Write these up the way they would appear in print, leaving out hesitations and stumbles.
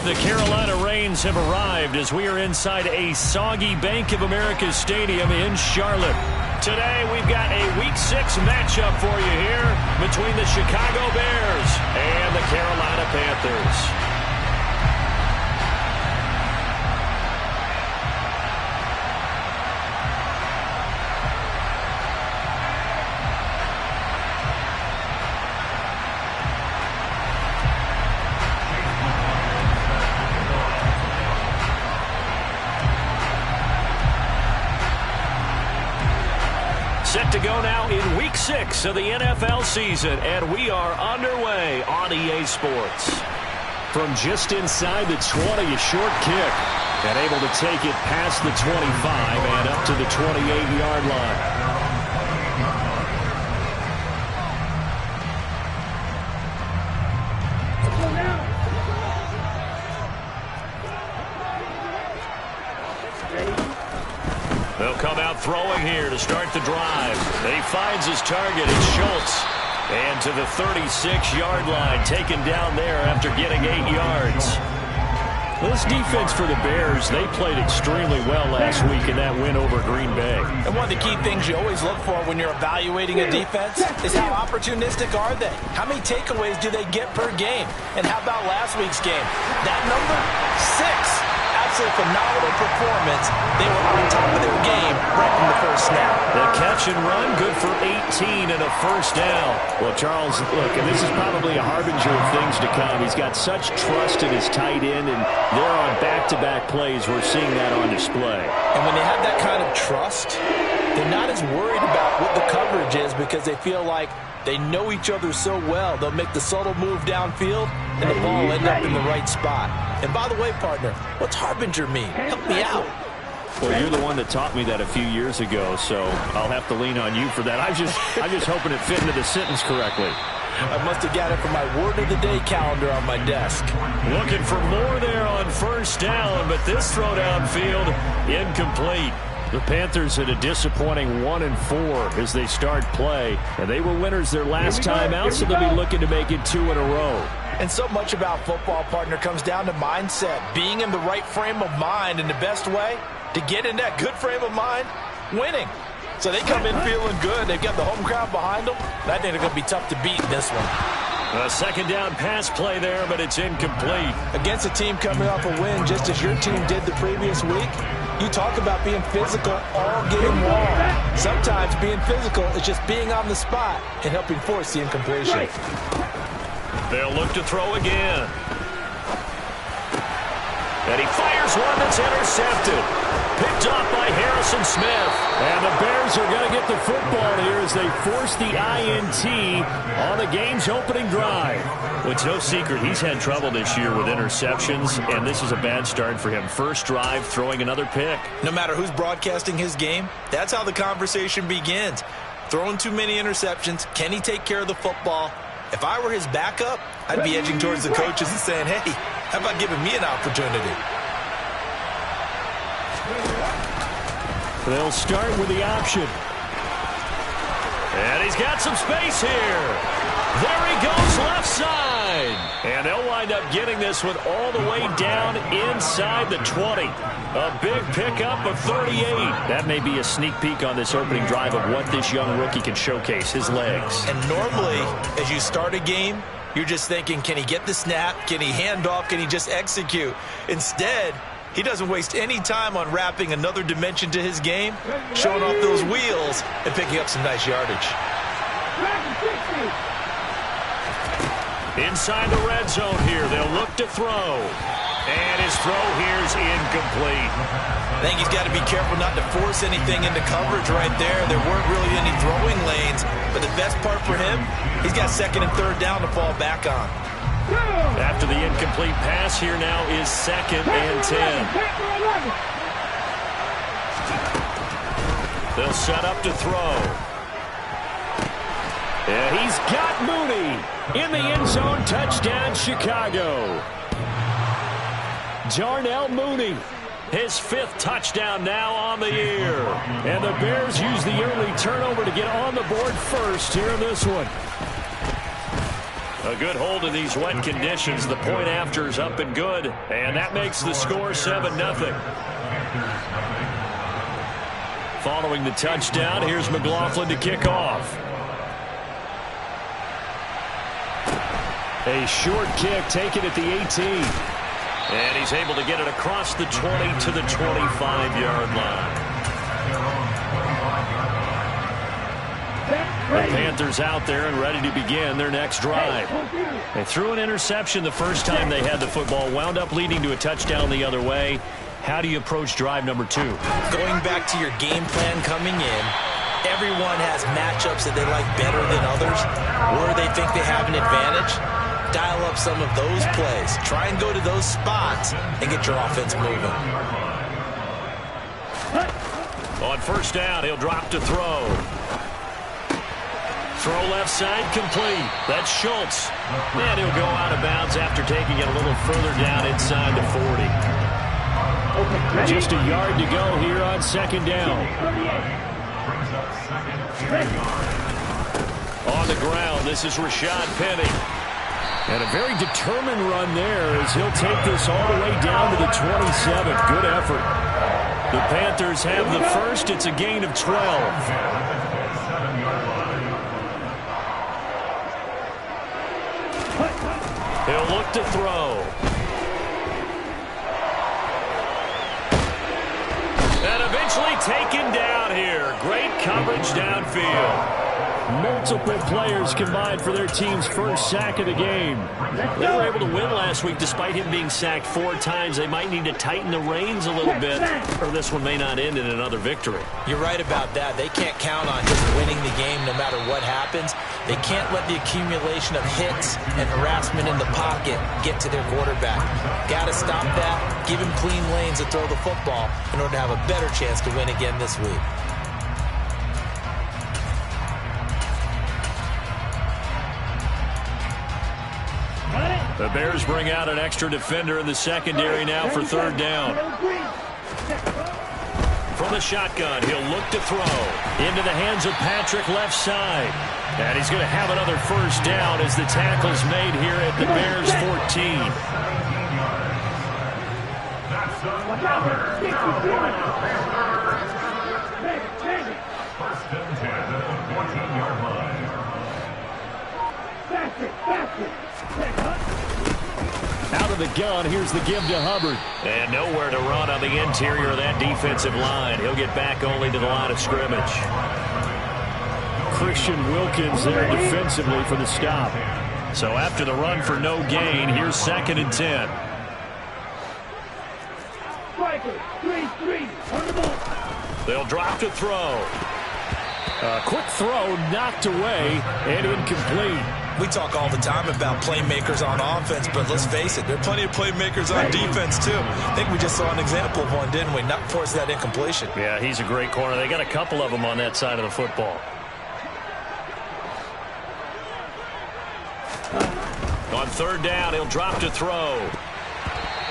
The Carolina Rains have arrived as we are inside a soggy Bank of America Stadium in Charlotte. Today we've got a Week 6 matchup for you here between the Chicago Bears and the Carolina Panthers. Set to go now in Week 6 of the NFL season, and we are underway on EA Sports. From just inside the 20, a short kick, and able to take it past the 25 and up to the 28-yard line. They'll come out throwing here to start the drive. And he finds his target. It's Schultz. And to the 36-yard line, taken down there after getting 8 yards. This defense for the Bears, they played extremely well last week in that win over Green Bay. And one of the key things you always look for when you're evaluating a defense is how opportunistic are they? How many takeaways do they get per game? And how about last week's game? That number, 6. Absolutely phenomenal performance. They were on top of their game right from the first snap. The catch and run, good for 18 and a first down. Well, Charles, look, and this is probably a harbinger of things to come. He's got such trust in his tight end, and they're on back-to-back plays. We're seeing that on display. And when they have that kind of trust, they're not as worried about what the coverage is because they feel like they know each other so well. They'll make the subtle move downfield, and the ball will end up in the right spot. And by the way, partner, what's harbinger mean? Help me out. Well, you're the one that taught me that a few years ago, so I'll have to lean on you for that. I'm just hoping it fit into the sentence correctly. I must have got it from my word of the day calendar on my desk. Looking for more there on first down, but this throw downfield incomplete. The Panthers at a disappointing 1-4 as they start play, and they were winners their last time out, so they'll be looking to make it 2 in a row. And so much about football, partner, comes down to mindset, being in the right frame of mind, and the best way to get in that good frame of mind, winning. So they come in feeling good. They've got the home crowd behind them. I think they're going to be tough to beat in this one. A second down pass play there, but it's incomplete. Against a team coming off a win just as your team did the previous week, you talk about being physical all game long. Sometimes being physical is just being on the spot and helping force the incompletion. They'll look to throw again. And he fires one that's intercepted. Picked off by Harrison Smith. And the Bears are going to get the football here as they force the INT on the game's opening drive. Well, it's no secret he's had trouble this year with interceptions, and this is a bad start for him. First drive, throwing another pick. No matter who's broadcasting his game, that's how the conversation begins. Throwing too many interceptions, can he take care of the football? If I were his backup, I'd be edging towards the coaches and saying, hey, how about giving me an opportunity? They'll start with the option. And he's got some space here. There he goes left side. And they'll wind up getting this one all the way down inside the 20. A big pickup of 38. That may be a sneak peek on this opening drive of what this young rookie can showcase, his legs. And normally, as you start a game, you're just thinking, can he get the snap? Can he hand off? Can he just execute? Instead, he doesn't waste any time on wrapping another dimension to his game, showing off those wheels, and picking up some nice yardage. Inside the red zone here, they'll look to throw. And his throw here is incomplete. I think he's got to be careful not to force anything into coverage right there. There weren't really any throwing lanes, but the best part for him, he's got second and third down to fall back on. After the incomplete pass, here now is 2nd and 10. They'll set up to throw. And he's got Mooney in the end zone. Touchdown, Chicago. Darnell Mooney, his 5th touchdown now on the year. And the Bears use the early turnover to get on the board first here in this one. A good hold in these wet conditions. The point after is up and good, and that makes the score 7-0. Following the touchdown, here's McLaughlin to kick off. A short kick taken at the 18. And he's able to get it across the 20 to the 25-yard line. The Panthers out there and ready to begin their next drive. They threw an interception the first time they had the football, wound up leading to a touchdown the other way. How do you approach drive number 2? Going back to your game plan coming in, everyone has matchups that they like better than others, or they think they have an advantage. Dial up some of those plays. Try and go to those spots and get your offense moving. On first down, he'll drop to throw. Throw left side complete. That's Schultz. And he'll go out of bounds after taking it a little further down inside the 40. Just a yard to go here on second down. On the ground, this is Rashad Penny. And a very determined run there as he'll take this all the way down to the 27. Good effort. The Panthers have the first. It's a gain of 12. He'll look to throw. And eventually taken down here. Great coverage downfield. Multiple players combined for their team's first sack of the game. They were able to win last week despite him being sacked 4 times. They might need to tighten the reins a little bit, or this one may not end in another victory. You're right about that. They can't count on just winning the game no matter what happens. They can't let the accumulation of hits and harassment in the pocket get to their quarterback. Got to stop that, give him clean lanes to throw the football in order to have a better chance to win again this week. The Bears bring out an extra defender in the secondary now for third down. From the shotgun, he'll look to throw. Into the hands of Patrick left side. And he's going to have another first down as the tackle's made here at the Bears 14. Out of the gun, here's the give to Hubbard. And nowhere to run on the interior of that defensive line. He'll get back only to the line of scrimmage. Christian Wilkins there defensively for the stop. So after the run for no gain, here's 2nd and 10. They'll drop to throw. A quick throw knocked away and incomplete. We talk all the time about playmakers on offense, but let's face it, there are plenty of playmakers on defense, too. I think we just saw an example of one, didn't we? Not force that incompletion. Yeah, he's a great corner. They got a couple of them on that side of the football. On third down, he'll drop to throw.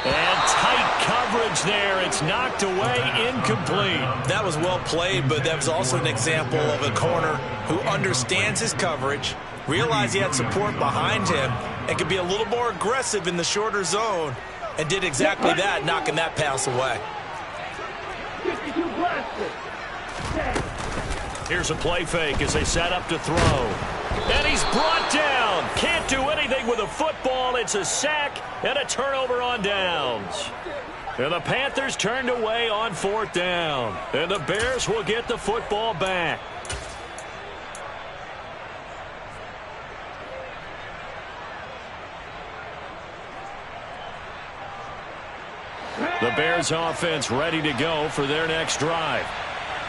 And tight coverage there. It's knocked away, incomplete. That was well played, but that was also an example of a corner who understands his coverage, realized he had support behind him, and could be a little more aggressive in the shorter zone, and did exactly that, knocking that pass away. Here's a play fake as they set up to throw. And he's brought down. Can't do anything with a football. It's a sack and a turnover on downs. And the Panthers turned away on 4th down. And the Bears will get the football back. The Bears offense ready to go for their next drive.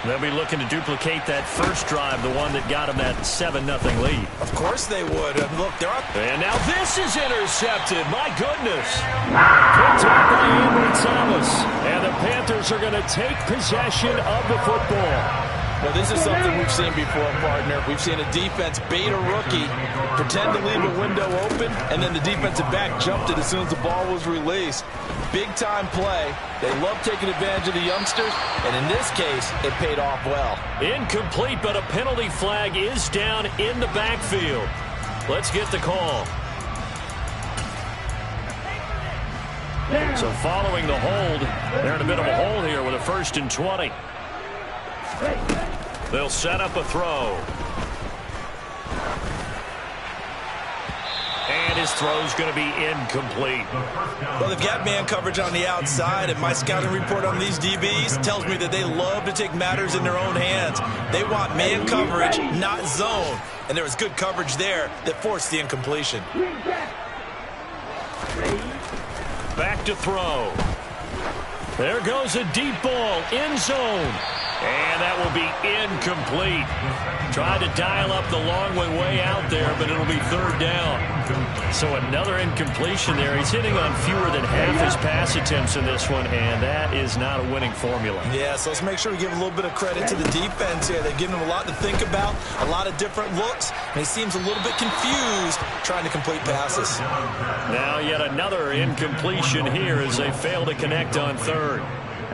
They'll be looking to duplicate that first drive, the one that got them that 7-0 lead. Of course they would. And look, they're up. And now this is intercepted. My goodness. Picked up by Ambry Thomas. And the Panthers are going to take possession of the football. Well, this is something we've seen before, partner. We've seen a defense bait a rookie, pretend to leave a window open, and then the defensive back jumped it as soon as the ball was released. Big-time play. They love taking advantage of the youngsters, and in this case, it paid off well. Incomplete, but a penalty flag is down in the backfield. Let's get the call. So following the hold, they're in a bit of a hole here with a 1st and 20. They'll set up a throw. And his throw's going to be incomplete. Well, they've got man coverage on the outside, and my scouting report on these DBs tells me that they love to take matters in their own hands. They want man coverage, not zone. And there was good coverage there that forced the incompletion. Back to throw. There goes a deep ball, end zone. And that will be incomplete. Tried to dial up the long way out there, but it'll be 3rd down. So another incompletion there. He's hitting on fewer than half his pass attempts in this one, and that is not a winning formula. Yeah, so let's make sure we give a little bit of credit to the defense here. They've given him a lot to think about, a lot of different looks, and he seems a little bit confused trying to complete passes. Now yet another incompletion here as they fail to connect on 3rd.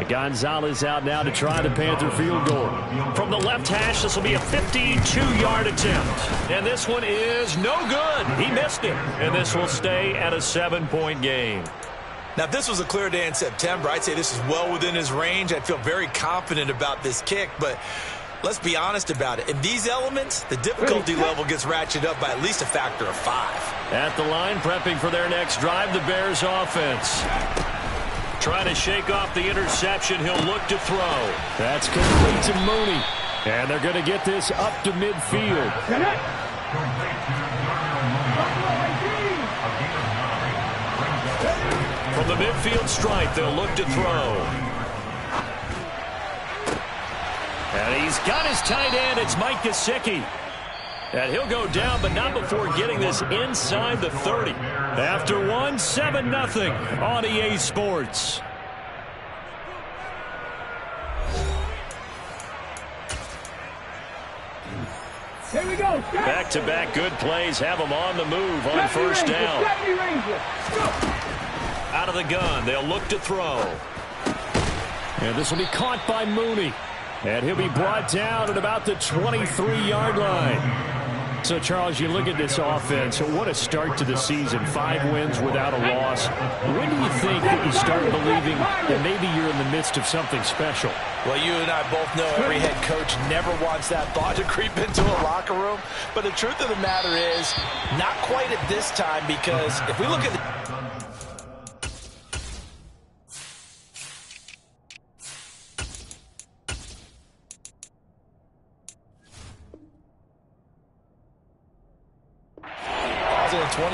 Gonzalez out now to try the Panther field goal. From the left hash, this will be a 52-yard attempt. And this one is no good. He missed it. And this will stay at a 7-point game. Now, if this was a clear day in September, I'd say this is well within his range. I'd feel very confident about this kick, but let's be honest about it. In these elements, the difficulty level gets ratcheted up by at least a factor of 5. At the line, prepping for their next drive, the Bears offense. Trying to shake off the interception. He'll look to throw. That's complete to Mooney. And they're going to get this up to midfield. From the midfield stripe, they'll look to throw. And he's got his tight end. It's Mike Gesicki. And he'll go down, but not before getting this inside the 30. After one, 7-0 on EA Sports. Here we go. Back-to-back good plays have them on the move on 1st down. Out of the gun, they'll look to throw. And this will be caught by Mooney. And he'll be brought down at about the 23-yard line. So, Charles, you look at this offense, what a start to the season. 5 wins without a loss. When do you think that you start believing that maybe you're in the midst of something special? Well, you and I both know every head coach never wants that thought to creep into a locker room. But the truth of the matter is, not quite at this time, because if we look at the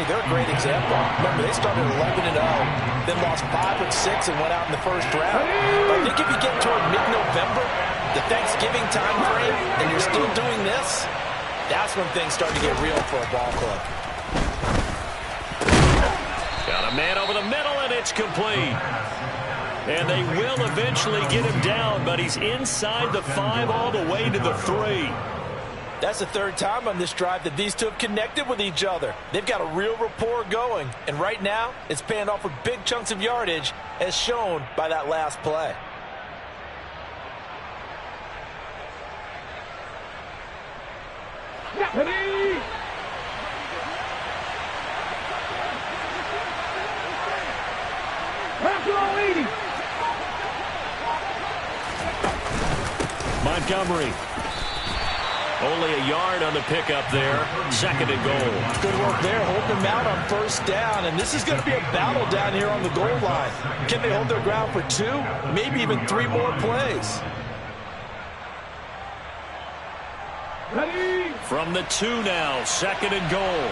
they're a great example. Remember, they started 11-0, then lost 5 of 6 and went out in the 1st round. But I think if you get toward mid-November, the Thanksgiving time frame, and you're still doing this, that's when things start to get real for a ball club. Got a man over the middle, and it's complete. And they will eventually get him down, but he's inside the 5 all the way to the 3. That's the 3rd time on this drive that these two have connected with each other. They've got a real rapport going. And right now, it's paying off with big chunks of yardage, as shown by that last play. Montgomery. Only a yard on the pickup there. 2nd and goal. Good work there, holding them out on 1st down. And this is going to be a battle down here on the goal line. Can they hold their ground for 2, maybe even 3 more plays? Ready? From the 2 now, 2nd and goal.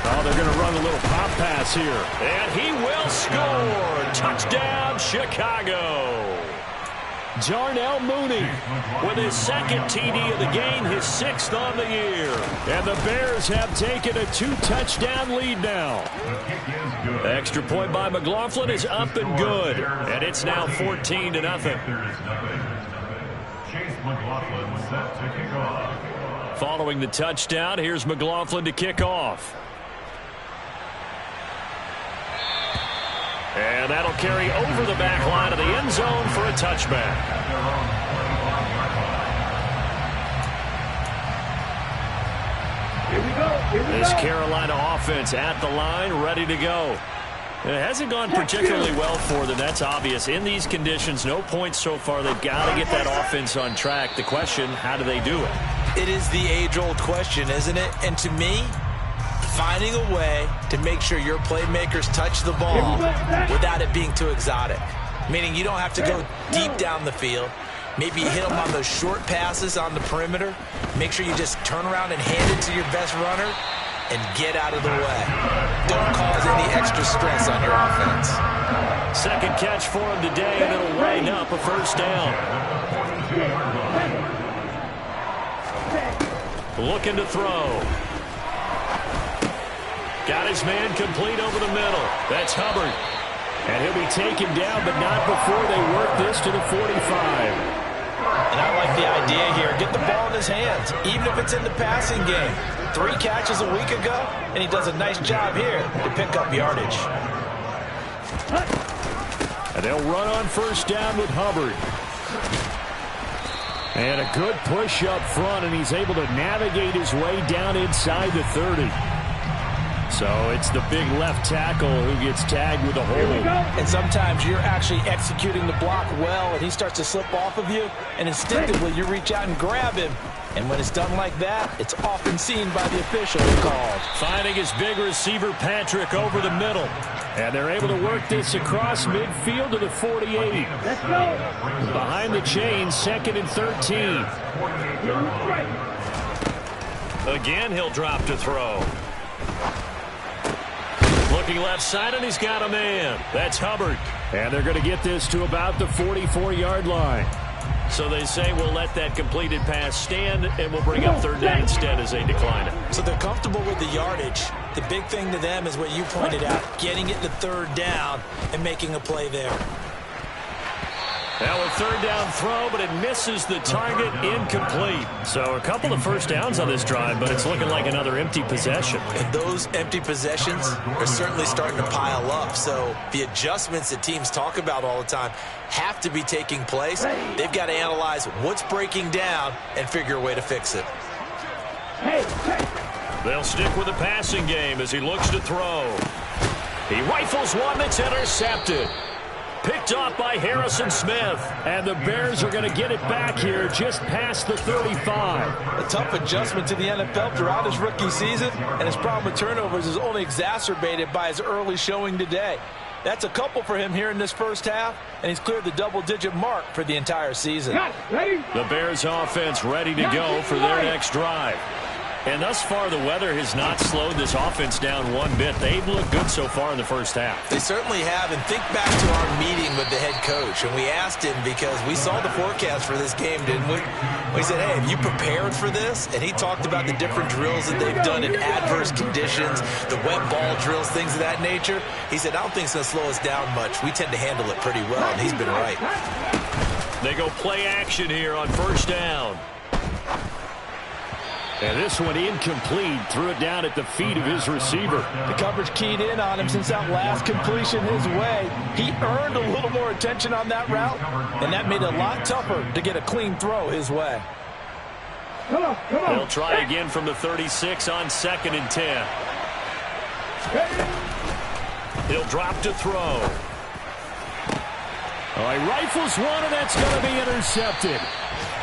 Oh, they're going to run a little pop pass here. And he will score. Touchdown, Chicago. Darnell Mooney with his 2nd TD of the game, his 6th on the year. And the Bears have taken a 2-touchdown lead now. Extra point by McLaughlin is up and good. And it's now 14-0. Following the touchdown, here's McLaughlin to kick off. And that'll carry over the back line of the end zone for a touchback. Here we go. This Carolina offense at the line, ready to go. It hasn't gone particularly well for them. That's obvious. In these conditions, no points so far. They've got to get that offense on track. The question, how do they do it? It is the age-old question, isn't it? And to me, finding a way to make sure your playmakers touch the ball without it being too exotic. Meaning you don't have to go deep down the field. Maybe you hit them on those short passes on the perimeter. Make sure you just turn around and hand it to your best runner and get out of the way. Don't cause any extra stress on your offense. Second catch for him today, and it'll wind up a first down. Looking to throw. Got his man complete over the middle. That's Hubbard. And he'll be taken down, but not before they work this to the 45. And I like the idea here. Get the ball in his hands, even if it's in the passing game. 3 catches a week ago, and he does a nice job here to pick up yardage. And they'll run on first down with Hubbard. And a good push up front, and he's able to navigate his way down inside the 30. So it's the big left tackle who gets tagged with a hold. And sometimes you're actually executing the block well, and he starts to slip off of you, and instinctively you reach out and grab him. And when it's done like that, it's often seen by the official called. Finding his big receiver, Patrick, over the middle. And they're able to work this across midfield to the 48. Let's go. Behind the chains, 2nd and 13. Again, he'll drop to throw. Looking left side, and he's got a man. That's Hubbard. And they're going to get this to about the 44-yard line. So they say we'll let that completed pass stand, and we'll bring up third down instead as they decline it. So they're comfortable with the yardage. The big thing to them is what you pointed out, getting it to third down and making a play there. Now a third down throw, but it misses the target, incomplete. So a couple of first downs on this drive, but it's looking like another empty possession. And those empty possessions are certainly starting to pile up. So the adjustments that teams talk about all the time have to be taking place. They've got to analyze what's breaking down and figure a way to fix it. They'll stick with the passing game as he looks to throw. He rifles one that's intercepted. Picked off by Harrison Smith. And the Bears are going to get it back here just past the 35. A tough adjustment to the NFL throughout his rookie season, and his problem with turnovers is only exacerbated by his early showing today. That's a couple for him here in this first half, and he's cleared the double-digit mark for the entire season. The Bears offense ready to go for their next drive. And thus far, the weather has not slowed this offense down one bit. They've looked good so far in the first half. They certainly have. And think back to our meeting with the head coach. And we asked him because we saw the forecast for this game, didn't we? We said, hey, have you prepared for this? And he talked about the different drills that they've done in adverse conditions, the wet ball drills, things of that nature. He said, I don't think it's going to slow us down much. We tend to handle it pretty well, and he's been right. They go play action here on first down. And this one incomplete. Threw it down at the feet of his receiver. The coverage keyed in on him since that last completion his way. He earned a little more attention on that route, and that made it a lot tougher to get a clean throw his way. Come on. They'll try again from the 36 on 2nd and 10. He'll drop to throw. All right, rifles one, and that's going to be intercepted.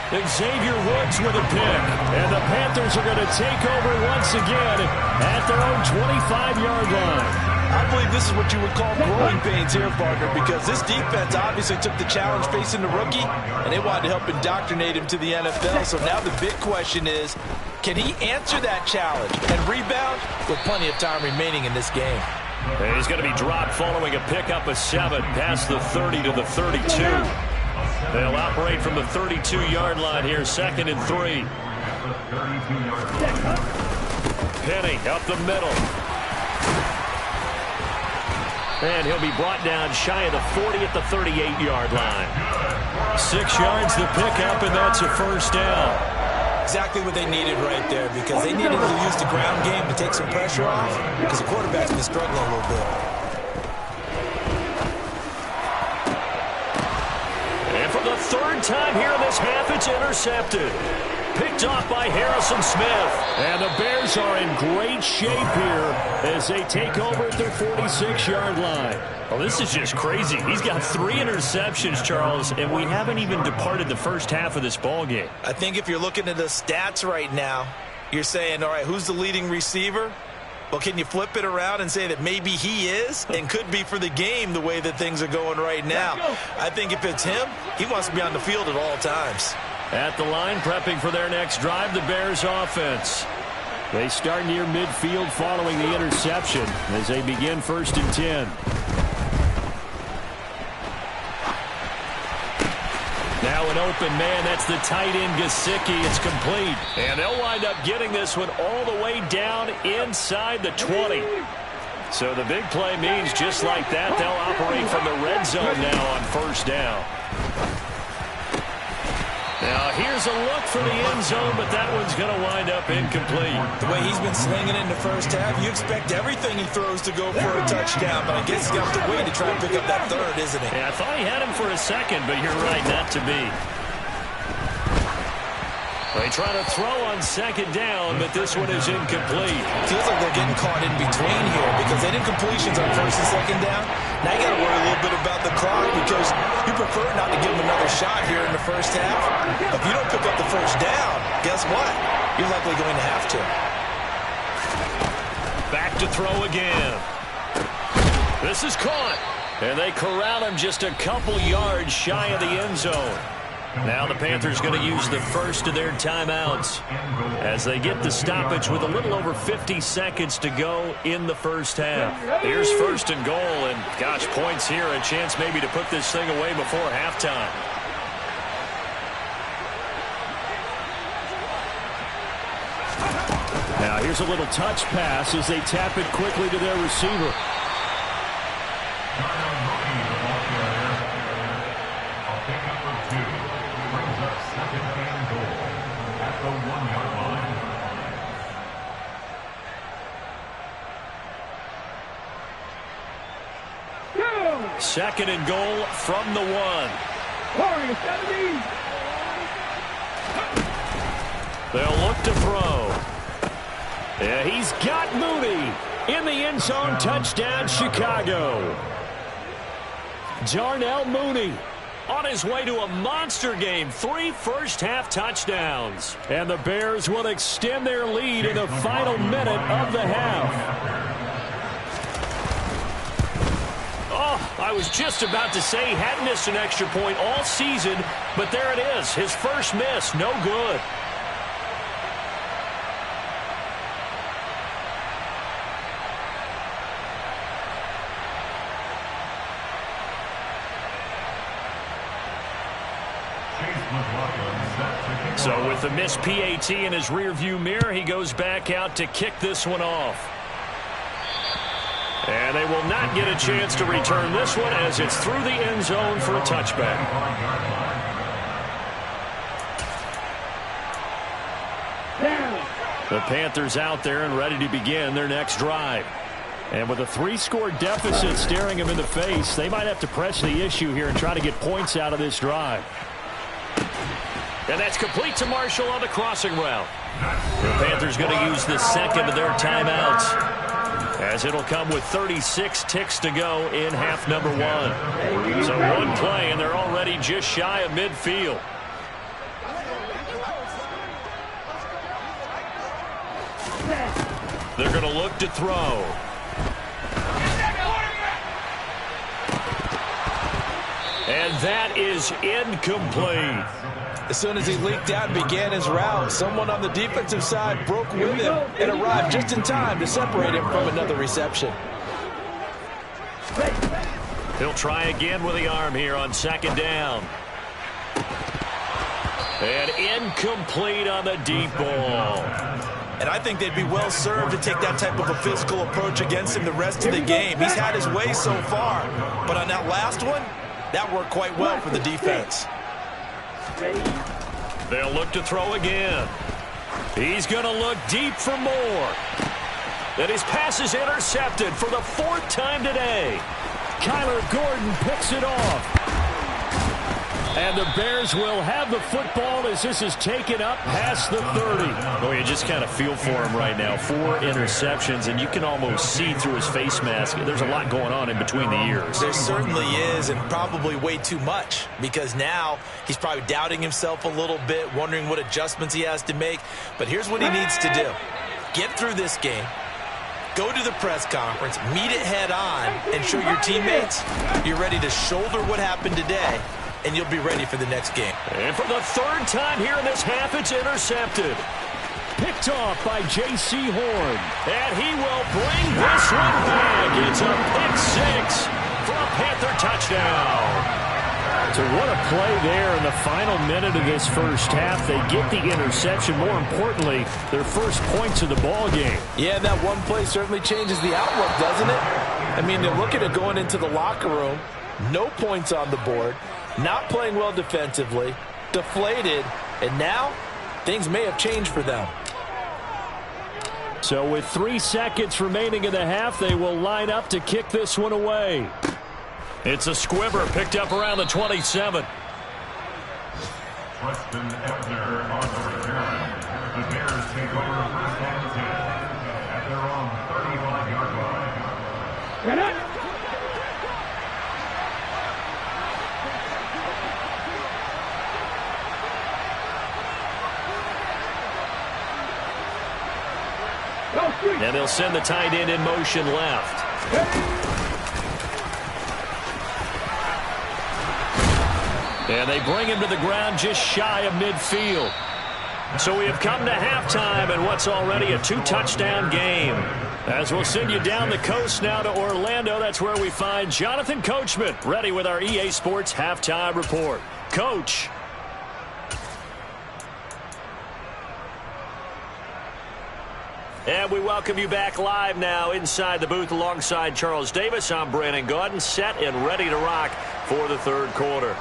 Xavier Woods with a pick. And the Panthers are going to take over once again at their own 25-yard line. I believe this is what you would call growing pains here, partner, because this defense obviously took the challenge facing the rookie, and they wanted to help indoctrinate him to the NFL. So now the big question is, can he answer that challenge and rebound with plenty of time remaining in this game? And he's going to be dropped following a pickup of 7 past the 30 to the 32. They'll operate from the 32-yard line here, 2nd and 3. Penny up the middle. And he'll be brought down shy of the 40 at the 38-yard line. 6 yards the pickup, and that's a first down. Exactly what they needed right there, because they needed to use the ground game to take some pressure off, because the quarterback's been struggling a little bit. And for the third time here in this half, it's intercepted. Picked off by Harrison Smith. And the Bears are in great shape here as they take over at their 46-yard line. Well, this is just crazy. He's got 3 interceptions, Charles, and we haven't even departed the first half of this ball game. I think if you're looking at the stats right now, you're saying, all right, who's the leading receiver? Well, can you flip it around and say that maybe he is and could be for the game the way that things are going right now? I think if it's him, he wants to be on the field at all times. At the line, prepping for their next drive, the Bears offense. They start near midfield following the interception as they begin 1st and 10. Now an open man, that's the tight end Gesicki. It's complete. And they'll wind up getting this one all the way down inside the 20. So the big play means just like that, they'll operate from the red zone now on 1st down. Now here's a look for the end zone, but that one's going to wind up incomplete. The way he's been slinging in the first half, you expect everything he throws to go for a touchdown, but I guess he's got to wait to try and pick up that 3rd, isn't he? Yeah, I thought he had him for a second, but you're right, not to be. They try to throw on 2nd down, but this one is incomplete. Feels like they're getting caught in between here because they did completions on 1st and 2nd down. Now you got to worry a little bit about the clock because you prefer not to give them another shot here in the first half. If you don't pick up the 1st down, guess what? You're likely going to have to. Back to throw again. This is caught. And they corral him just a couple yards shy of the end zone. Now the Panthers going to use the first of their timeouts as they get the stoppage with a little over 50 seconds to go in the first half. Here's 1st and goal, and gosh, points here, a chance maybe to put this thing away before halftime. Now here's a little touch pass as they tap it quickly to their receiver. Second and goal from the 1. They'll look to throw. Yeah, he's got Mooney in the end zone. Touchdown, Chicago. Darnell Mooney on his way to a monster game. 3 first-half touchdowns. And the Bears will extend their lead in the final minute of the half. I was just about to say he hadn't missed an extra point all season, but there it is. His first miss, no good. So with the missed PAT in his rearview mirror, he goes back out to kick this one off. And they will not get a chance to return this one as it's through the end zone for a touchback. The Panthers out there and ready to begin their next drive. And with a 3-score deficit staring them in the face, they might have to press the issue here and try to get points out of this drive. And that's complete to Marshall on the crossing route. The Panthers going to use the second of their timeouts, as it'll come with 36 ticks to go in half number 1. So one play, and they're already just shy of midfield. They're going to look to throw. And that is incomplete. As soon as he leaked out and began his route, someone on the defensive side broke with him and arrived just in time to separate him from another reception. He'll try again with the arm here on 2nd down. And incomplete on the deep ball. And I think they'd be well served to take that type of a physical approach against him the rest of the game. He's had his way so far, but on that last one, that worked quite well for the defense. They'll look to throw again. He's going to look deep for more. And his pass is intercepted for the 4th time today. Kyler Gordon picks it off. And the Bears will have the football as this is taken up past the 30. Oh, you just kind of feel for him right now. 4 interceptions, and you can almost see through his face mask. There's a lot going on in between the ears. There certainly is, and probably way too much, because now he's probably doubting himself a little bit, wondering what adjustments he has to make. But here's what he needs to do. Get through this game. Go to the press conference, meet it head on, and show your teammates you're ready to shoulder what happened today, and you'll be ready for the next game. And for the 3rd time here in this half, it's intercepted. Picked off by J.C. Horn. And he will bring this one back. It's a pick 6 for a Panther touchdown. So what a play there in the final minute of this first half. They get the interception. More importantly, their first points of the ball game. Yeah, that one play certainly changes the outlook, doesn't it? I mean, they're looking at going into the locker room, no points on the board, not playing well defensively, deflated, and now things may have changed for them. So with 3 seconds remaining in the half, they will line up to kick this one away. It's a squibber picked up around the 27. Preston Ebner on the return. The Bears take over 1st and 10 at their own 35-yard line. Get it! And they'll send the tight end in motion left. And they bring him to the ground just shy of midfield. So we have come to halftime in what's already a 2-touchdown game. As we'll send you down the coast now to Orlando, that's where we find Jonathan Coachman, ready with our EA Sports Halftime Report. Coach. And we welcome you back live now inside the booth alongside Charles Davis. I'm Brandon Gaudin, set and ready to rock for the 3rd quarter.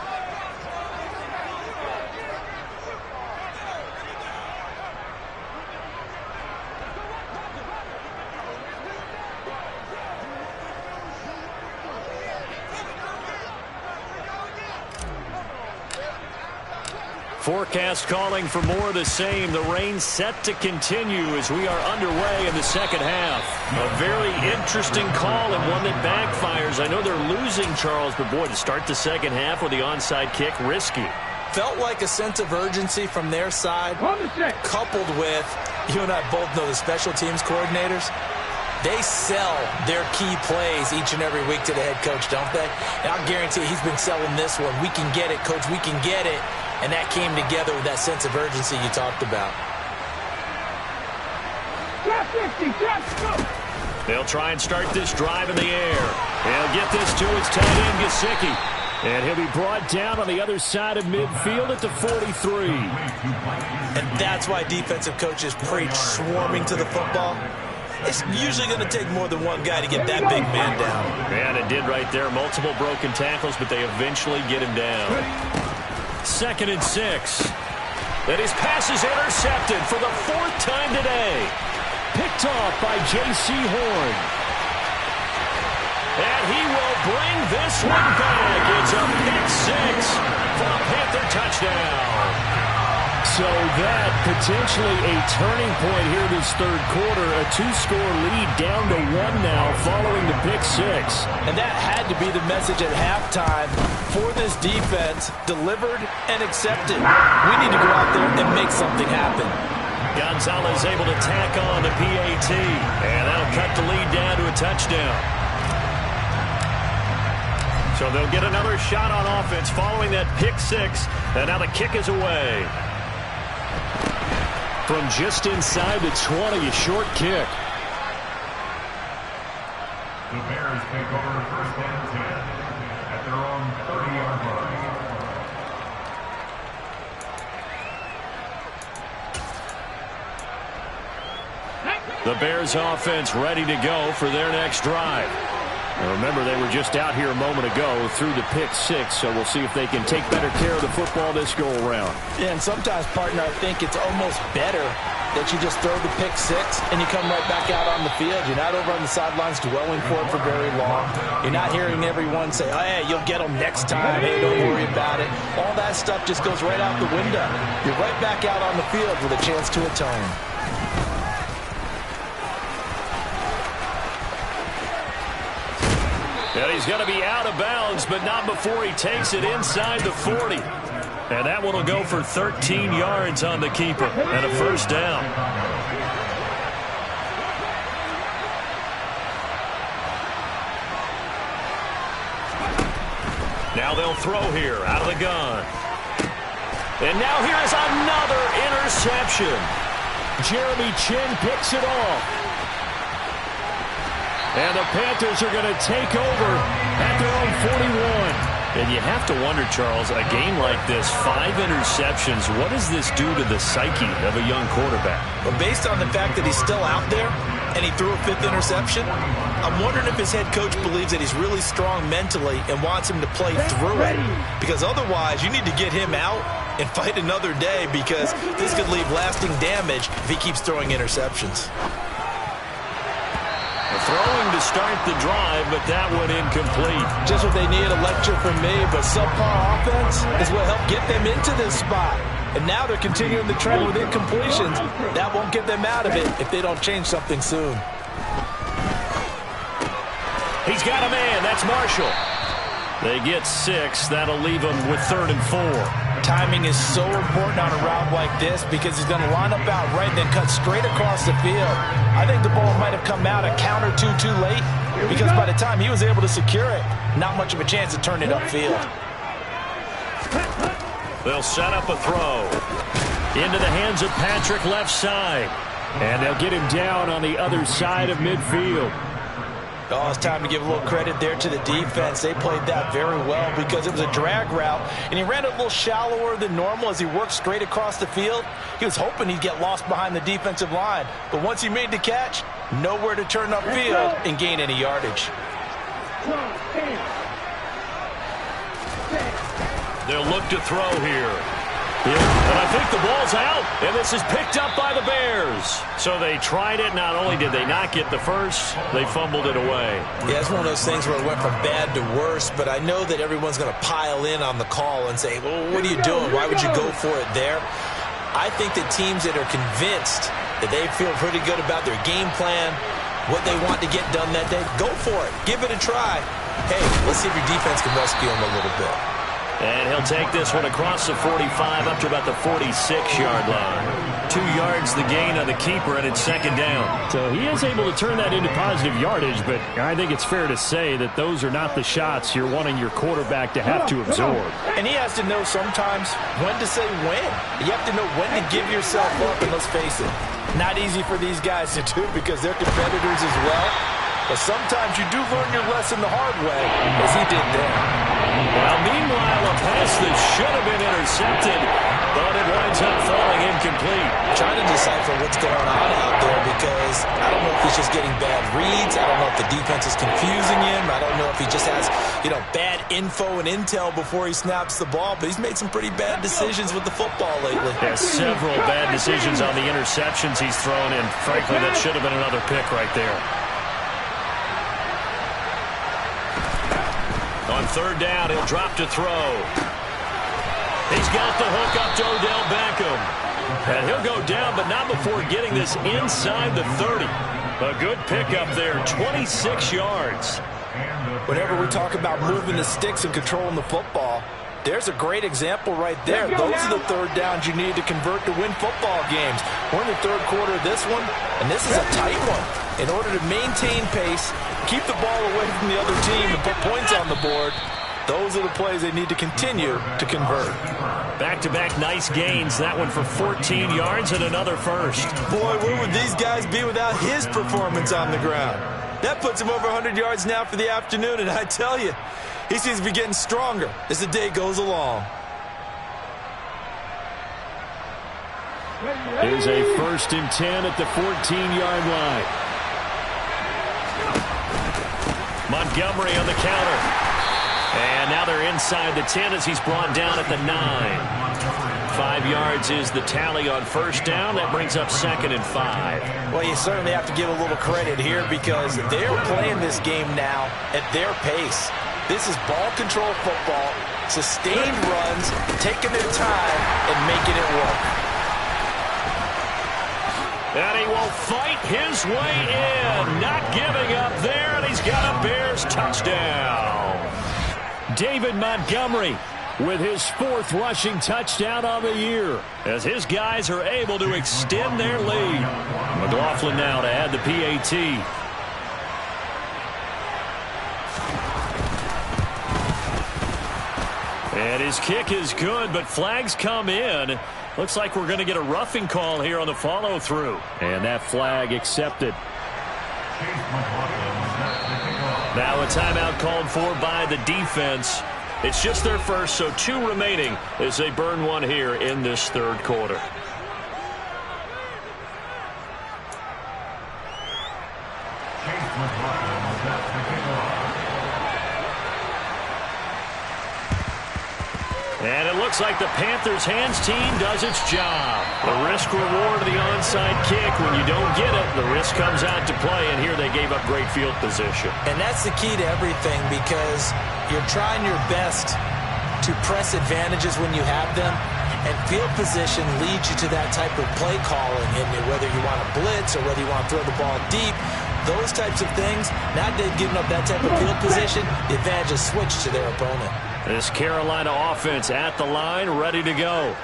Forecast calling for more of the same. The rain set to continue as we are underway in the second half. A very interesting call and one that backfires. I know they're losing, Charles, but boy, to start the second half with the onside kick, risky. Felt like a sense of urgency from their side, coupled with, you and I both know the special teams coordinators. They sell their key plays each and every week to the head coach, don't they? And I'll guarantee he's been selling this one. We can get it, coach. We can get it. And that came together with that sense of urgency you talked about. They'll try and start this drive in the air. They'll get this to his tight end, Gesicki. And he'll be brought down on the other side of midfield at the 43. And that's why defensive coaches preach swarming to the football. It's usually going to take more than one guy to get that big man down. And it did right there. Multiple broken tackles, but they eventually get him down. 2nd and 6. And his pass is intercepted for the 4th time today. Picked off by J.C. Horn. And he will bring this one back. It's a pick 6 for a Panther touchdown. So that potentially a turning point here this 3rd quarter. A 2-score lead down to 1 now following the pick 6. And that had to be the message at halftime for this defense, delivered and accepted. We need to go out there and make something happen. Gonzalez able to tack on the PAT. And that'll cut the lead down to a touchdown. So they'll get another shot on offense following that pick 6. And now the kick is away. From just inside the 20, a short kick. The Bears take over 1st and 10 at their own 30-yard line. The Bears offense ready to go for their next drive. And remember, they were just out here a moment ago through the pick six, so we'll see if they can take better care of the football this go-around. Yeah, and sometimes, partner, I think it's almost better that you just throw the pick six and you come right back out on the field. You're not over on the sidelines dwelling for it for very long. You're not hearing everyone say, oh, hey, you'll get them next time. Hey, don't worry about it. All that stuff just goes right out the window. You're right back out on the field with a chance to atone. And he's going to be out of bounds, but not before he takes it inside the 40. And that one will go for 13 yards on the keeper and a first down. Now they'll throw here out of the gun. And now here is another interception. Jeremy Chin picks it off. And the Panthers are going to take over at their own 41. And you have to wonder, Charles, a game like this, 5 interceptions, what does this do to the psyche of a young quarterback? Well, based on the fact that he's still out there and he threw a 5th interception, I'm wondering if his head coach believes that he's really strong mentally and wants him to play through it. Because otherwise, you need to get him out and fight another day, because this could leave lasting damage if he keeps throwing interceptions. Throwing to start the drive, but that one incomplete. Just what they need, a lecture from me, but subpar offense is what helped get them into this spot. And now they're continuing the trend with incompletions. That won't get them out of it if they don't change something soon. He's got a man. That's Marshall. They get 6. That'll leave them with 3rd and 4. Timing is so important on a route like this, because he's going to line up out right and then cut straight across the field. I think the ball might have come out a count or two too late, because by the time he was able to secure it, not much of a chance to turn it upfield. They'll set up a throw into the hands of Patrick left side. And they'll get him down on the other side of midfield. Oh, it's time to give a little credit there to the defense. They played that very well, because it was a drag route, and he ran it a little shallower than normal as he worked straight across the field. He was hoping he'd get lost behind the defensive line, but once he made the catch, nowhere to turn upfield and gain any yardage. They'll look to throw here. And I think the ball's out, and this is picked up by the Bears. So they tried it. Not only did they not get the first, they fumbled it away. Yeah, it's one of those things where it went from bad to worse, but I know that everyone's going to pile in on the call and say, well, what are you doing? Why would you go for it there? I think that teams that are convinced that they feel pretty good about their game plan, what they want to get done that day, go for it. Give it a try. Hey, let's see if your defense can rescue them a little bit. And he'll take this one across the 45 up to about the 46-yard line. 2 yards the gain on the keeper, and it's 2nd down. So he is able to turn that into positive yardage, but I think it's fair to say that those are not the shots you're wanting your quarterback to have to absorb. And he has to know sometimes when to say when. You have to know when to give yourself up, and let's face it, not easy for these guys to do, because they're competitors as well. But sometimes you do learn your lesson the hard way, as he did there. Well, meanwhile, a pass that should have been intercepted, but it winds up falling incomplete. Trying to decipher what's going on out there, because I don't know if he's just getting bad reads. I don't know if the defense is confusing him. I don't know if he just has, bad info and intel before he snaps the ball. But he's made some pretty bad decisions with the football lately. There's several bad decisions on the interceptions he's thrown in. Frankly, that should have been another pick right there. On 3rd down, he'll drop to throw. He's got the hook up to Odell Beckham. And he'll go down, but not before getting this inside the 30. A good pickup there, 26 yards. Whenever we talk about moving the sticks and controlling the football, there's a great example right there. Those are the 3rd downs you need to convert to win football games. We're in the 3rd quarter of this one, and this is a tight one. In order to maintain pace, keep the ball away from the other team, and put points on the board, those are the plays they need to continue to convert. Back-to-back nice gains. That one for 14 yards and another first. Boy, where would these guys be without his performance on the ground? That puts him over 100 yards now for the afternoon, and I tell you, he seems to be getting stronger as the day goes along. Here's a 1st and 10 at the 14-yard line. Montgomery on the counter. And now they're inside the 10 as he's brought down at the 9. 5 yards is the tally on first down. That brings up 2nd and 5. Well, you certainly have to give a little credit here because they're playing this game now at their pace. This is ball control football, sustained runs, taking their time and making it work. And he will fight his way in, not giving up there, and he's got a Bears touchdown. David Montgomery with his 4th rushing touchdown on the year as his guys are able to extend their lead. McLaughlin now to add the PAT. And his kick is good, but flags come in. Looks like we're going to get a roughing call here on the follow-through. And that flag accepted. Now a timeout called for by the defense. It's just their first, so 2 remaining as they burn one here in this 3rd quarter. And it looks like the Panthers' hands team does its job. The risk-reward of the onside kick. When you don't get it, the risk comes out to play, and here they gave up great field position. And that's the key to everything because you're trying your best to press advantages when you have them, and field position leads you to that type of play calling. And whether you want to blitz or whether you want to throw the ball deep, those types of things, now they've given up that type of field position, the advantage is switched to their opponent. This Carolina offense at the line, ready to go.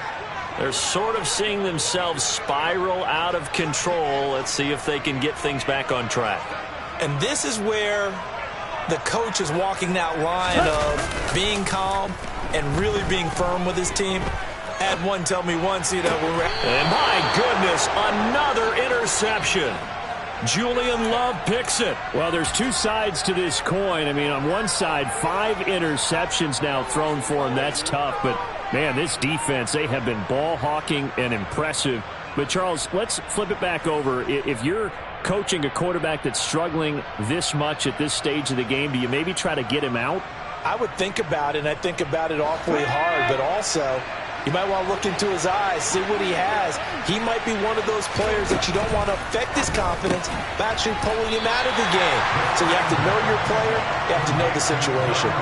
They're sort of seeing themselves spiral out of control. Let's see if they can get things back on track. And this is where the coach is walking that line of being calm and really being firm with his team. Add one, tell me once, you know. And my goodness, another interception. Julian Love picks it. Well, there's 2 sides to this coin. I mean, on one side, 5 interceptions now thrown for him. That's tough. But, man, this defense, they have been ball hawking and impressive. But, Charles, let's flip it back over. If you're coaching a quarterback that's struggling this much at this stage of the game, do you maybe try to get him out? I would think about it, and I think about it awfully hard. But also, you might want to look into his eyes, see what he has. He might be one of those players that you don't want to affect his confidence by actually pulling him out of the game. So you have to know your player. You have to know the situation.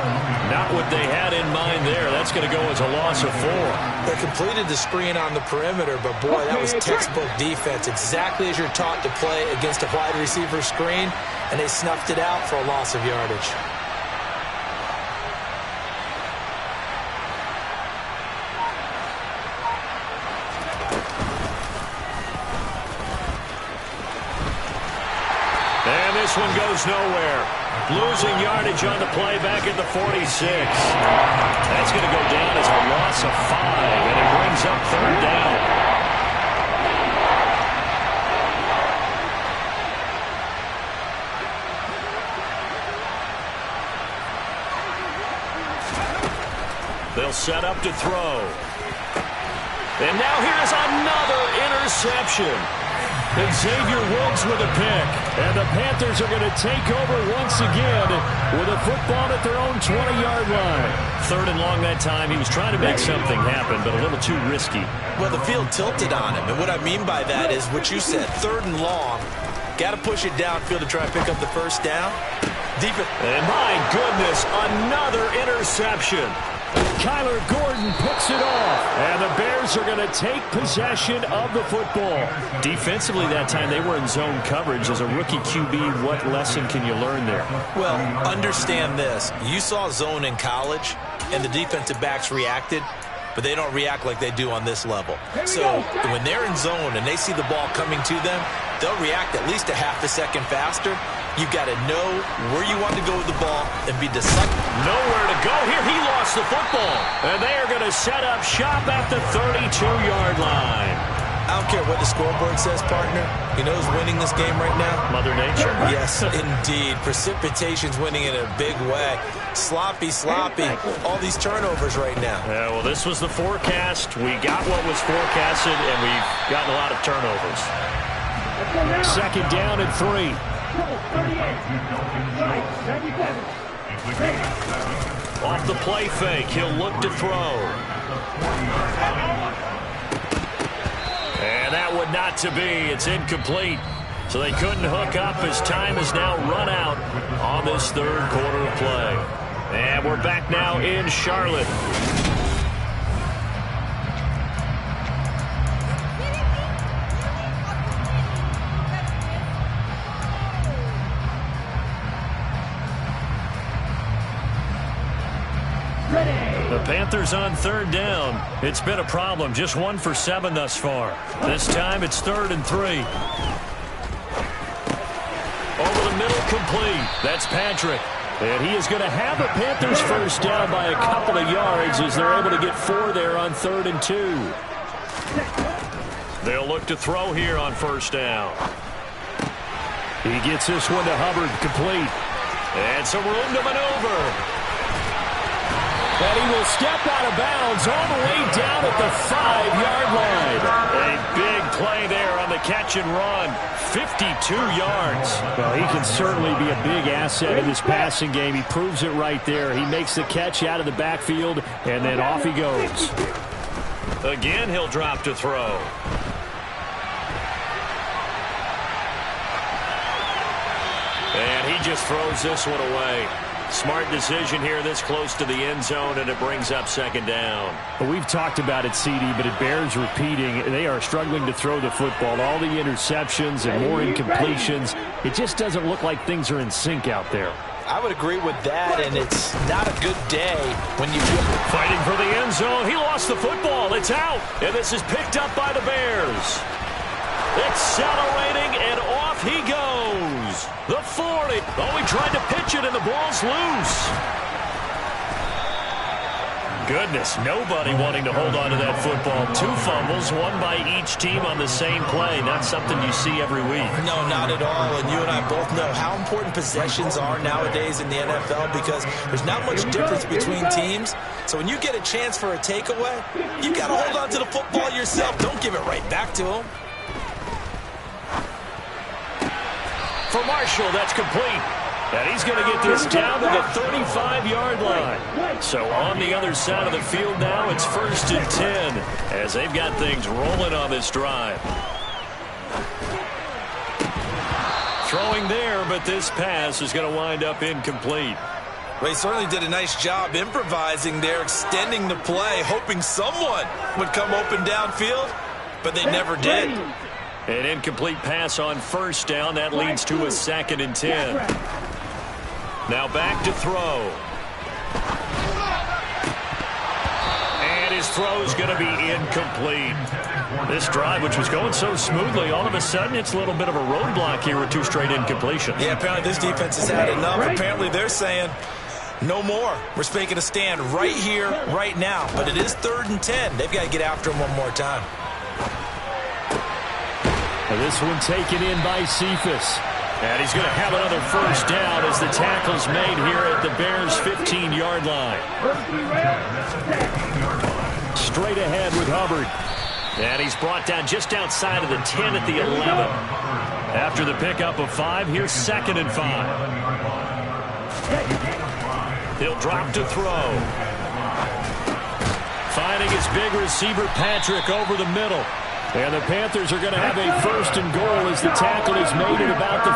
Not what they had in mind there. That's going to go as a loss of 4. They completed the screen on the perimeter, but, boy, that was textbook defense. Exactly as you're taught to play against a wide receiver screen, and they snuffed it out for a loss of yardage. This one goes nowhere. Losing yardage on the play back at the 46. That's going to go down as a loss of 5, and it brings up 3rd down. They'll set up to throw. And now here's another interception. Xavier Woods with a pick. And the Panthers are going to take over once again with a football at their own 20-yard line. 3rd and long that time. He was trying to make something happen, but a little too risky. Well, the field tilted on him. And what I mean by that is what you said, 3rd and long. Got to push it downfield to try and pick up the first down. Deep. And my goodness, another interception. Kyler Gordon picks it off, and the Bears are going to take possession of the football. Defensively that time, they were in zone coverage. As a rookie QB, what lesson can you learn there? Well, understand this. You saw zone in college, and the defensive backs reacted, but they don't react like they do on this level. So when they're in zone and they see the ball coming to them, they'll react at least a half a second faster. You've got to know where you want to go with the ball and be decisive. Nowhere to go here. He lost the football. And they are going to set up shop at the 32-yard line. I don't care what the scoreboard says, partner. You know who's winning this game right now? Mother Nature. Yes, indeed. Precipitation's winning in a big way. Sloppy. All these turnovers right now. Yeah, well, this was the forecast. We got what was forecasted, and we've gotten a lot of turnovers. 2nd down and 3. Off the play fake, he'll look to throw. And that would not to be. It's incomplete. So they couldn't hook up as time has now run out on this third quarter of play. And we're back now in Charlotte. The Panthers on third down. It's been a problem. Just 1 for 7 thus far. This time it's 3rd and 3. Over the middle, complete. That's Patrick. And he is going to have a Panthers first down by a couple of yards as they're able to get 4 there on 3rd and 2. They'll look to throw here on first down. He gets this one to Hubbard, complete. And some room to maneuver. And he will step out of bounds all the way down at the 5-yard line. A big play there on the catch and run. 52 yards. Well, he can certainly be a big asset in this passing game. He proves it right there. He makes the catch out of the backfield, and then off he goes. Again, he'll drop to throw. And he just throws this one away. Smart decision here this close to the end zone, and it brings up 2nd down. Well, we've talked about it, CD, but it bears repeating. They are struggling to throw the football. All the interceptions and more incompletions. It just doesn't look like things are in sync out there. I would agree with that, and it's not a good day when you fighting for the end zone. He lost the football. It's out, and this is picked up by the Bears. Accelerating, and off he goes. The 40. Oh, he tried to pitch it, and the ball's loose. Goodness, nobody wanting to hold on to that football. 2 fumbles, 1 by each team on the same play. Not something you see every week. No, not at all. And you and I both know how important possessions are nowadays in the NFL because there's not much difference between teams. So when you get a chance for a takeaway, you got to hold on to the football yourself. Don't give it right back to him. For Marshall, that's complete. And he's going to get this down to the 35-yard line. So on the other side of the field now, it's 1st and 10 as they've got things rolling on this drive. Throwing there, but this pass is going to wind up incomplete. Well, he certainly did a nice job improvising there, extending the play, hoping someone would come open downfield, but they never did. An incomplete pass on first down. That leads to a 2nd and 10. Now back to throw. And his throw is going to be incomplete. This drive, which was going so smoothly, all of a sudden it's a little bit of a roadblock here with 2 straight incompletions. Yeah, apparently this defense has had enough. Apparently they're saying, no more. We're making a stand right here, right now. But it is 3rd and 10. They've got to get after him one more time. This one taken in by Cephas. And he's going to have another first down as the tackle's made here at the Bears' 15-yard line. Straight ahead with Hubbard. And he's brought down just outside of the 10 at the 11. After the pickup of 5, here's 2nd and 5. He'll drop to throw. Finding his big receiver, Patrick, over the middle. And the Panthers are going to have a 1st and goal as the tackle is made at about the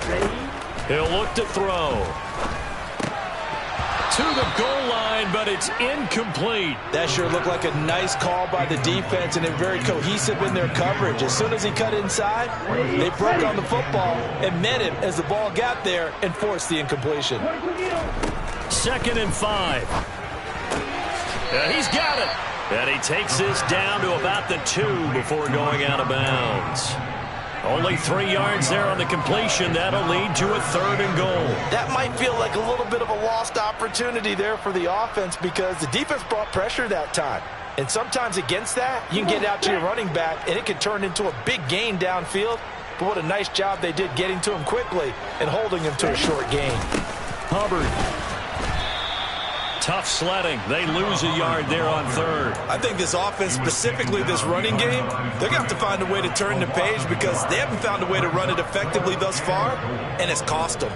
5. He'll look to throw. To the goal line, but it's incomplete. That sure looked like a nice call by the defense, and they're very cohesive in their coverage. As soon as he cut inside, they broke on the football and met him as the ball got there and forced the incompletion. 2nd and 5. And he's got it. And he takes this down to about the 2 before going out of bounds. Only 3 yards there on the completion. That'll lead to a 3rd and goal. That might feel like a little bit of a lost opportunity there for the offense because the defense brought pressure that time. And sometimes against that, you can get out to your running back, and it can turn into a big gain downfield. But what a nice job they did getting to him quickly and holding him to a short gain. Hubbard. Tough sledding. They lose a yard there on third. I think this offense, specifically this running game, they're going to have to find a way to turn the page because they haven't found a way to run it effectively thus far, and it's cost them.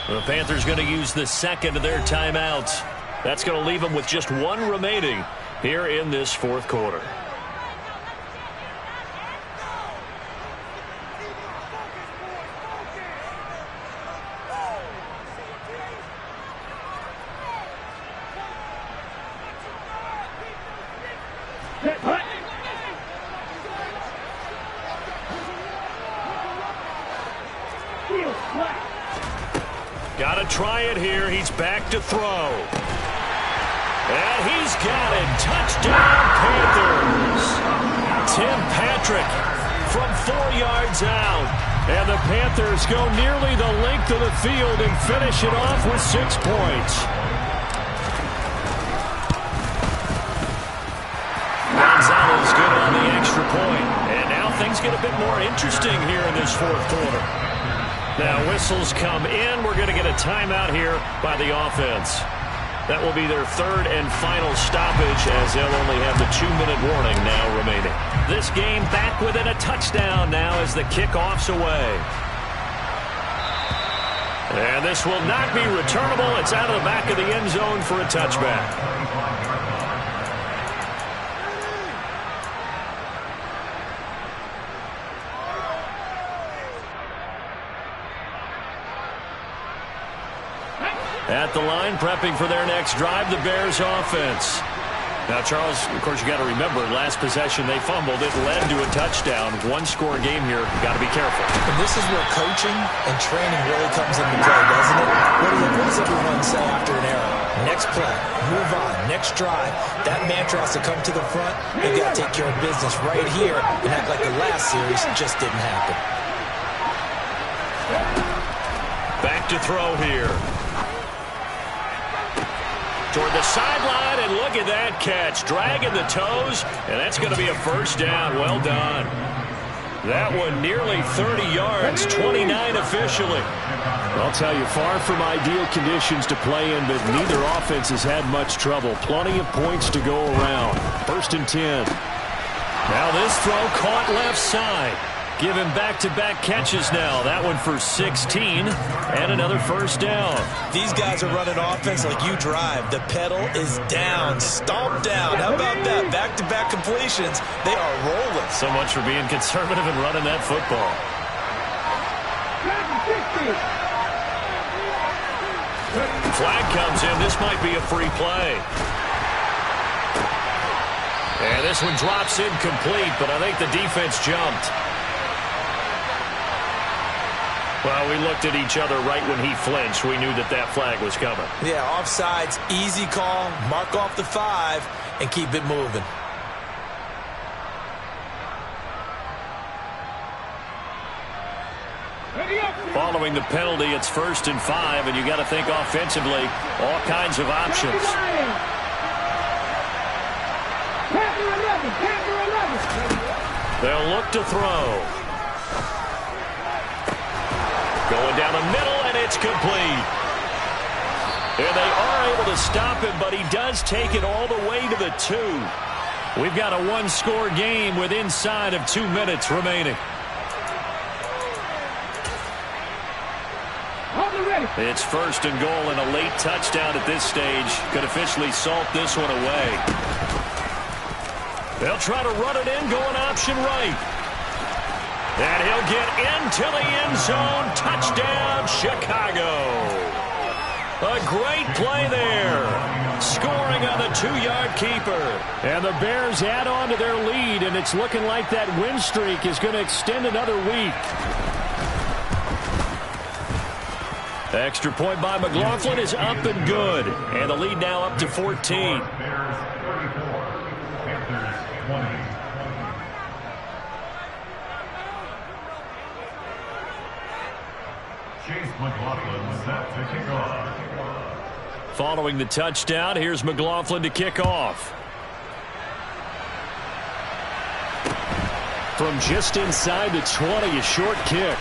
The Panthers going to use the second of their timeouts. That's going to leave them with just one remaining here in this fourth quarter. Got to try it here. He's back to throw. And he's got it. Touchdown, Panthers. Tim Patrick from 4 yards out. And the Panthers go nearly the length of the field and finish it off with 6 points. Gonzalez good on the extra point. And now things get a bit more interesting here in this fourth quarter. Now whistles come in. We're going to get a timeout here by the offense. That will be their third and final stoppage as they'll only have the 2-minute warning now remaining. This game back within a touchdown now as the kickoff's away. And this will not be returnable. It's out of the back of the end zone for a touchback. At the line, prepping for their next drive, the Bears offense. Now, Charles, of course, you got to remember, last possession they fumbled. It led to a touchdown. One-score game here. Got to be careful. And this is where coaching and training really comes into play, doesn't it? What does everyone say after an error? Next play, move on, next drive. That mantra has to come to the front. They've got to take care of business right here and act like the last series just didn't happen. Back to throw here. Toward the sideline, and look at that catch. Dragging the toes, and that's going to be a first down. Well done. That one nearly 30 yards, 29 officially. I'll tell you, far from ideal conditions to play in, but neither offense has had much trouble. Plenty of points to go around. 1st and 10. Now this throw caught left side. Give him back-to-back catches now. That one for 16 and another first down. These guys are running offense like you drive. The pedal is down, stomp down. How about that? Back-to-back completions. They are rolling. So much for being conservative and running that football. Flag comes in. This might be a free play. And this one drops incomplete, but I think the defense jumped. Well, we looked at each other right when he flinched. We knew that that flag was coming. Yeah, offsides, easy call, mark off the 5, and keep it moving. Following the penalty, it's 1st and 5, and you got to think offensively, all kinds of options. They'll look to throw. Going down the middle, and it's complete. And they are able to stop him, but he does take it all the way to the 2. We've got a one-score game with inside of 2 minutes remaining. It's 1st and goal, and a late touchdown at this stage could officially salt this one away. They'll try to run it in, going option right. And he'll get into the end zone. Touchdown, Chicago. A great play there. Scoring on the 2-yard keeper. And the Bears add on to their lead, and it's looking like that win streak is going to extend another week. The extra point by McLaughlin is up and good. And the lead now up to 14. Bears 34, Panthers 20. Chase McLaughlin set to kick off. Following the touchdown, here's McLaughlin to kick off. From just inside the 20, a short kick.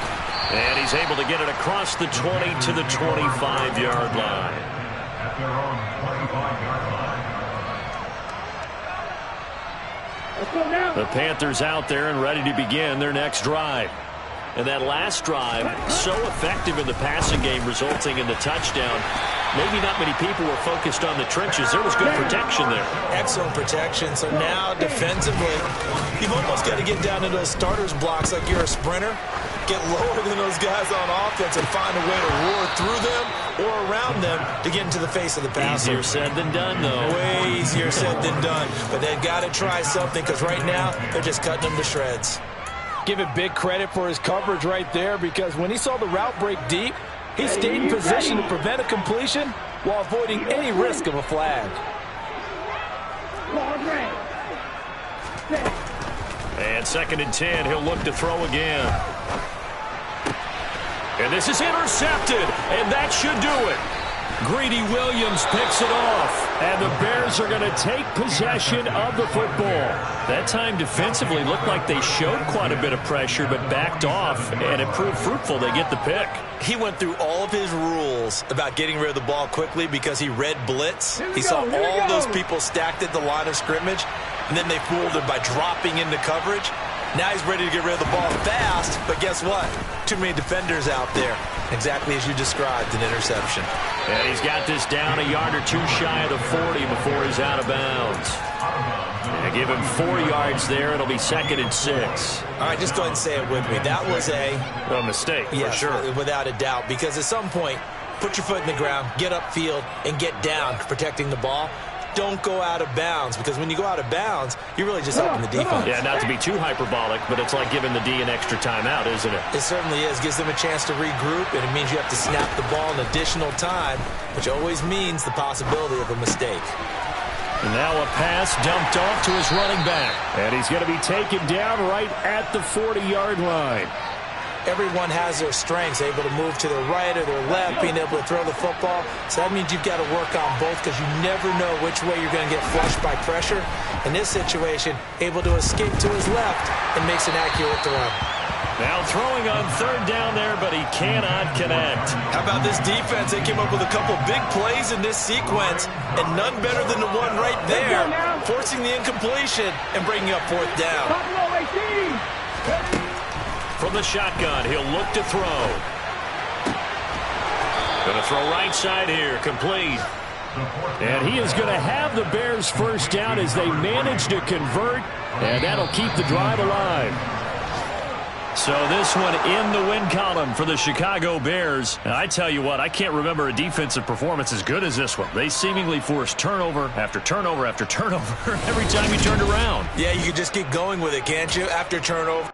And he's able to get it across the 20 to the 25-yard line. At their own 25-yard line. Let's go now. The Panthers out there and ready to begin their next drive. And that last drive, so effective in the passing game, resulting in the touchdown. Maybe not many people were focused on the trenches. There was good protection there. Excellent protection. So now defensively, you've almost got to get down into those starters blocks like you're a sprinter. Get lower than those guys on offense and find a way to roar through them or around them to get into the face of the passer. Easier said than done, though. Way easier said than done. But they've got to try something because right now they're just cutting them to shreds. Give it big credit for his coverage right there, because when he saw the route break deep, he stayed in position to prevent a completion while avoiding any risk of a flag. And 2nd and 10, he'll look to throw again. And this is intercepted, and that should do it. Greedy Williams picks it off, and the Bears are going to take possession of the football. That time defensively looked like they showed quite a bit of pressure, but backed off, and it proved fruitful. They get the pick. He went through all of his rules about getting rid of the ball quickly because he read blitz. He saw all those people stacked at the line of scrimmage, and then they fooled him by dropping into coverage. Now he's ready to get rid of the ball fast, but guess what? Too many defenders out there. Exactly as you described, an interception. And he's got this down a yard or two shy of the 40 before he's out of bounds. And give him 4 yards there. It'll be 2nd and 6. All right, just go ahead and say it with me. That was a mistake, for sure. Without a doubt, because at some point, put your foot in the ground, get upfield, and get down protecting the ball. Don't go out of bounds, because when you go out of bounds, you're really just helping the defense. Yeah, not to be too hyperbolic, but it's like giving the D an extra timeout, isn't it? It certainly is. Gives them a chance to regroup, and it means you have to snap the ball in additional time, which always means the possibility of a mistake. And now a pass dumped off to his running back. And he's going to be taken down right at the 40-yard line. Everyone has their strengths, able to move to their right or their left, being able to throw the football. So that means you've got to work on both, because you never know which way you're going to get flushed by pressure. In this situation, able to escape to his left and makes an accurate throw. Now throwing on 3rd down there, but he cannot connect. How about this defense? They came up with a couple big plays in this sequence, and none better than the one right there, forcing the incompletion and bringing up 4th down. From the shotgun, he'll look to throw. Going to throw right side here, complete. And he is going to have the Bears' 1st down as they manage to convert, and that'll keep the drive alive. So this one in the win column for the Chicago Bears. And I tell you what, I can't remember a defensive performance as good as this one. They seemingly forced turnover after turnover after turnover every time you turned around. Yeah, you can just keep going with it, can't you? After turnover.